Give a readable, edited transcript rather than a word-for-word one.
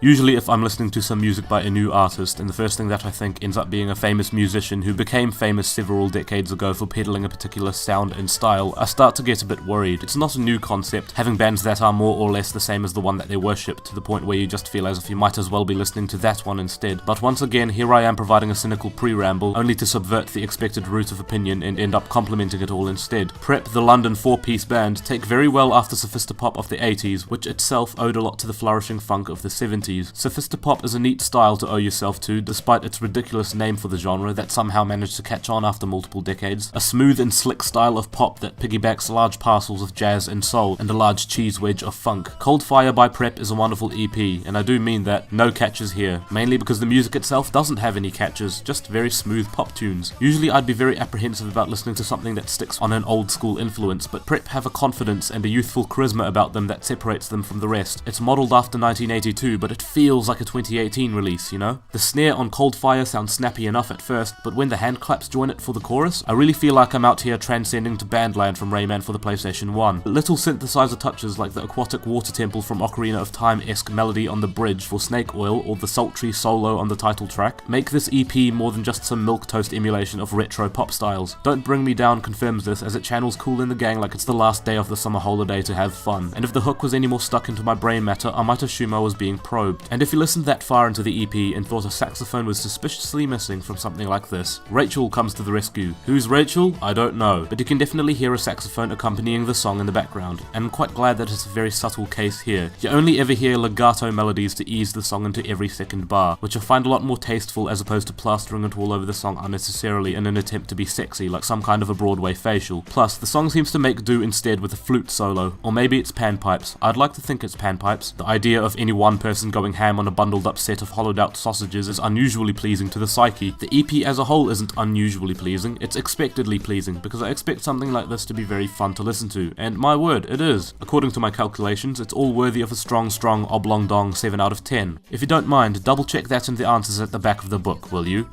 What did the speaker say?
Usually if I'm listening to some music by a new artist, and the first thing that I think ends up being a famous musician who became famous several decades ago for peddling a particular sound and style, I start to get a bit worried. It's not a new concept, having bands that are more or less the same as the one that they worship, to the point where you just feel as if you might as well be listening to that one instead. But once again, here I am providing a cynical pre-ramble, only to subvert the expected route of opinion and end up complimenting it all instead. Prep, the London four-piece band, take very well after Sophisti-Pop of the 80s, which itself owed a lot to the flourishing funk of the 70s. Sophisti-Pop is a neat style to owe yourself to, despite its ridiculous name for the genre that somehow managed to catch on after multiple decades. A smooth and slick style of pop that piggybacks large parcels of jazz and soul, and a large cheese wedge of funk. Cold Fire by Prep is a wonderful EP, and I do mean that, no catches here, mainly because the music itself doesn't have any catches, just very smooth pop tunes. Usually I'd be very apprehensive about listening to something that sticks on an old school influence, but Prep have a confidence and a youthful charisma about them that separates them from the rest. It's modelled after 1982, but it feels like a 2018 release, you know? The snare on Cold Fire sounds snappy enough at first, but when the hand claps join it for the chorus, I really feel like I'm out here transcending to Bandland from Rayman for the PlayStation 1. Little synthesizer touches like the aquatic water temple from Ocarina of Time-esque melody on the bridge for Snake Oil or the sultry solo on the title track make this EP more than just some milquetoast emulation of retro pop styles. Don't Bring Me Down confirms this, as it channels Kool and the Gang like it's the last day of the summer holiday to have fun, and if the hook was any more stuck into my brain matter, I might assume I was being probed. And if you listened that far into the EP and thought a saxophone was suspiciously missing from something like this, Rachel comes to the rescue. Who's Rachel? I don't know, but you can definitely hear a saxophone accompanying the song in the background, and I'm quite glad that it's a very subtle case here. You only ever hear legato melodies to ease the song into every second bar, which I find a lot more tasteful as opposed to plastering it all over the song unnecessarily in an attempt to be sexy like some kind of a Broadway facial. Plus, the song seems to make do instead with a flute solo, or maybe it's panpipes. I'd like to think it's panpipes. The idea of any one person going ham on a bundled up set of hollowed out sausages is unusually pleasing to the psyche. The EP as a whole isn't unusually pleasing, it's expectedly pleasing, because I expect something like this to be very fun to listen to, and my word, it is. According to my calculations, it's all worthy of a strong oblong dong 7 out of 10. If you don't mind, double check that in the answers at the back of the book, will you?